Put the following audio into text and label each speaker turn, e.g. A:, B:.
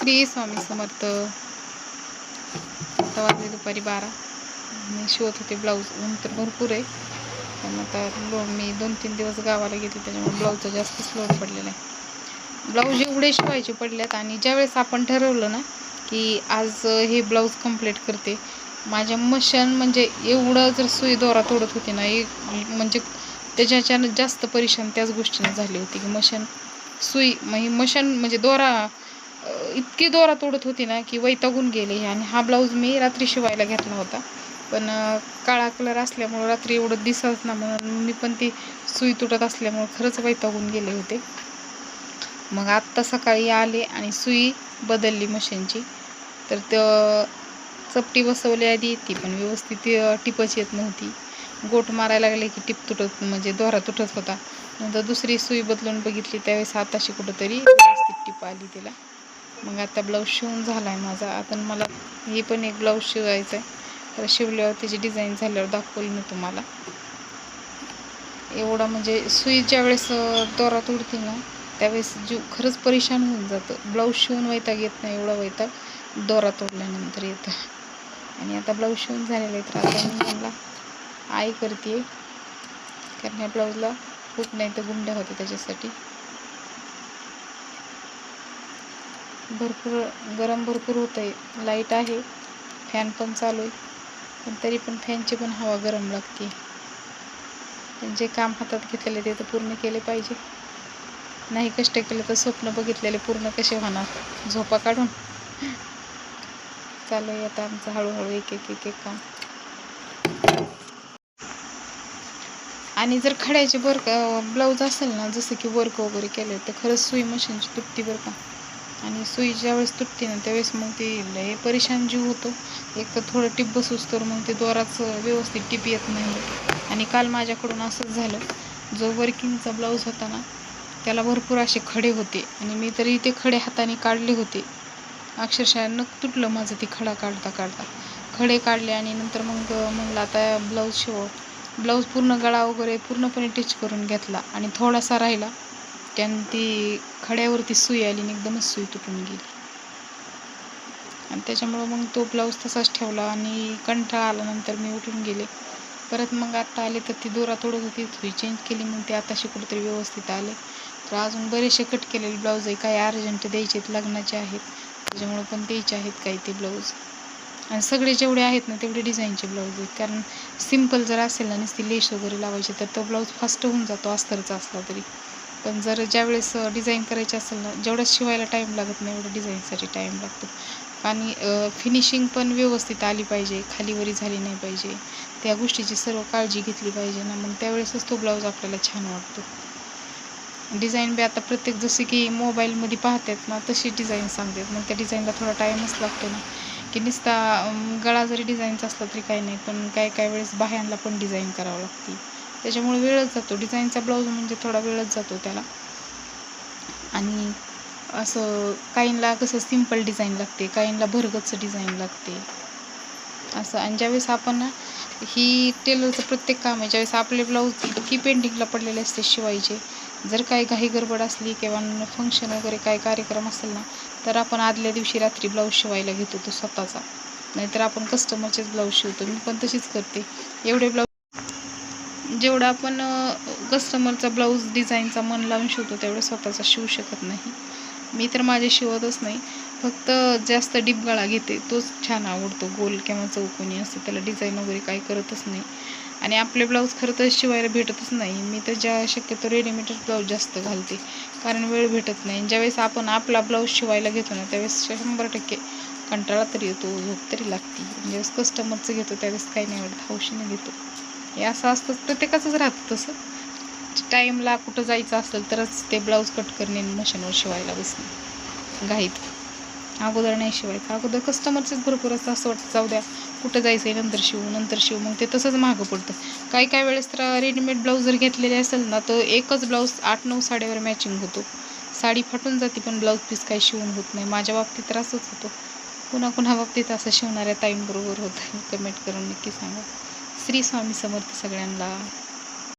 A: श्री स्वामी समर्थ. आता वाजले दुपारी 12. मी शिवत होते ब्लाऊज. ऊन तर भरपूर आहे, पण आता मी 2-3 दिवस गावाला घेतले, त्याच्यामुळे ब्लाऊजचा जास्तच लोड पडलेला आहे. ब्लाऊज एवढे शिवायचे पडलेत, आणि ज्यावेळेस आपण ठरवलं ना की आज हे ब्लाऊज कंप्लीट करते, माझ्या मशीन म्हणजे एवढं जर सुई दोरा तोडत होती ना, म्हणजे त्याच्याच्यानं जास्त परेशान त्याच गोष्टीने झाली होती की मशीन सुई मशीन म्हणजे दोरा इतकी दोरा तोडत होती ना की वैतागून गेले. आणि हा ब्लाऊज मी रात्री शिवायला घेतला होता, पण काळा कलर असल्यामुळं रात्री एवढं दिसत ना, म्हणून मी पण ती सुई तुटत असल्यामुळं खरंच वैतागून गेले होते. मग आत्ता सकाळी आले आणि सुई बदलली मशीनची. तर चपटी बसवली आधी, ती पण व्यवस्थित टिपच येत नव्हती. गोट मारायला लागले की टिप तुटत, म्हणजे दोरा तुटत होता. नंतर दुसरी सुई बदलून बघितली, त्यावेळेस आताशी कुठंतरी व्यवस्थित टिप आली तिला. मग आता ब्लाऊज शिवून झाला आहे माझा. आता मला हे पण एक ब्लाऊज शिवायचं आहे, तर शिवल्यावर त्याची डिझाईन झाल्यावर दाखवली मी तुम्हाला. एवढा म्हणजे सुई ज्यावेळेस दोरा तोडते ना, त्यावेळेस जीव खरंच परेशान होऊन जातं. ब्लाऊज शिवून वैताग येत नाही, एवढा वैताग दोरा तोडल्यानंतर येतं. आणि आता ब्लाऊज शिवून झालेला आहे, तर आता मी मला आई करते, कारण ह्या ब्लाऊजला खूप नाही तर गुंड्या होते, त्याच्यासाठी भरपूर होत आहे. लाईट आहे, फॅन पण चालू आहे, पण तरी पण फॅनची पण हवा गरम लागते. पण जे काम हातात घेतलेले ते तर पूर्ण केले पाहिजे. नाही कष्ट केले तर स्वप्न बघितलेले पूर्ण कसे होणार, झोपा काढून. चालू आहे आता आमचं हळूहळू एक काम. आणि जर खड्याचे ब्लाऊज असेल ना, जसं की वर्क वगैरे केले, तर खरंच सुई मशीनची तुटती बरं का. आणि सुई ज्यावेळेस तुटते ना, त्यावेळेस मग ते लय परेशान जीव होतो. एक तर थोडं टिप बसूस तर मग ते दोराच व्यवस्थित टिप येत नाही. आणि काल माझ्याकडून असंच झालं, जो वर्किंगचा ब्लाऊज होता ना, त्याला भरपूर असे खडे होते, आणि मी तरी ते खडे हाताने काढले होते. अक्षरशः नख तुटलं माझं ते खडा काढता खडे काढले. आणि नंतर मग म्हणलं आता ब्लाऊज शिवावं. ब्लाऊज पूर्ण गळा वगैरे पूर्णपणे टिच करून घेतला, आणि थोडासा राहिला, त्यानं ती खड्यावरती सुई आली आणि एकदमच सुई तुटून गेली. आणि त्याच्यामुळं मग तो ब्लाऊज तसाच ठेवला, आणि कंटाळा आल्यानंतर मी उठून गेले. परत मग आत्ता आले तर ती दोरा तोडत होती, सुई चेंज केली. मग ते आताशी कुठेतरी व्यवस्थित आले. तर अजून बरेचसे कट केलेले ब्लाऊज आहे, काही अर्जंट द्यायचे आहेत, लग्नाचे आहेत, त्याच्यामुळं पण द्यायचे आहेत काही ते ब्लाऊज. आणि सगळे जेवढे आहेत ना, तेवढे डिझाईनचे ब्लाऊज आहेत. कारण सिम्पल जर असेल ना, नुसती लेस वगैरे लावायची, तर तो ब्लाऊज फास्ट होऊन जातो अस्तरचा असला तरी. पण जर ज्यावेळेस डिझाईन करायची असेल ना, जेवढा शिवायला टाईम लागत नाही, एवढं डिझाईनसाठी टाईम लागतो. आणि फिनिशिंग पण व्यवस्थित आली पाहिजे, खालीवरी झाली नाही पाहिजे, त्या गोष्टीची सर्व काळजी घेतली पाहिजे ना, मग त्यावेळेसच तो ब्लाऊज आपल्याला छान वाटतो. डिझाईन बी आता प्रत्येक जसे की मोबाईलमध्ये पाहतात ना, तशी डिझाईन सांगतात. मग त्या डिझाईनला थोडा टाईमच लागतो ना, की नुसता गळा जरी डिझाईनचा असला तरी काही नाही, पण काय वेळेस बाह्यांना पण डिझाईन करावं लागते, त्याच्यामुळे वेळच जातो. डिझाईनचा ब्लाऊज म्हणजे थोडा वेळच जातो त्याला. आणि असं काहींना कसं सिम्पल डिझाईन लागते, काहींना भरगच्च डिझाईन लागते असं. आणि ज्यावेळेस आपण ही टेलरचं प्रत्येक काम आहे, ज्यावेळेस आपले ब्लाऊज इतकी पेंटिंगला पडलेले असते शिवायचे, जर काही घाई गडबड असली किंवा फंक्शन वगैरे काही कार्यक्रम असेल ना, तर आपण आदल्या दिवशी रात्री ब्लाऊज शिवायला घेतो तो स्वतःचा, नाहीतर आपण कस्टमरचेच ब्लाऊज शिवतो. मी पण तशीच करते. एवढे ब्लाऊज जेवढा आपण कस्टमरचा ब्लाऊज डिझाईनचा मन लावून शिवतो, तेवढं स्वतःचा शिवू शकत नाही. मी तर माझे शिवतच नाही, फक्त जास्त डीप गळा घेते, तोच छान आवडतो, गोल किंवा चौकोनी असं, त्याला डिझाईन वगैरे काही करतच नाही. आणि आपले ब्लाऊज खरं तर शिवायला भेटतच नाही. मी तर शक्यतो रेडीमेडच ब्लाऊज जास्त घालते, कारण वेळ भेटत नाही. ज्यावेळेस आपण आपला ब्लाऊज शिवायला घेतो ना, त्यावेळेस 100% कंटाळा तरी येतो, झोप तरी लागते. ज्यावेळेस कस्टमरचं घेतो त्यावेळेस काही नाही वाटत, हौशीने घेतो. हे असं असतं, प्रत्येकाचंच राहतं तसं. टाईमला कुठं जायचं असेल तरच ते ब्लाऊज कट करणे, मशीनवर शिवायला बसणे घाईत. अगोदर नाही शिवायचं. अगोदर कस्टमरचेच भरपूर असं वाटतं, जाऊ द्या कुठं जायचं आहे, नंतर शिवू. मग ते तसंच मागं पडतं. काही वेळेस तर रेडीमेड ब्लाऊज जर घेतलेले असेल ना, तर एकच ब्लाऊज 8-9 साड्यावर मॅचिंग होतो. साडी फाटून जाते, पण ब्लाऊज पीस काही शिवून होत नाही. माझ्या बाबतीत तर असंच होतं. कुणा बाबतीत असं शिवणाऱ्या ताईंबरोबर होतं, कमेंट करून नक्की सांगा. श्री स्वामी समर्थ सगळ्यांना.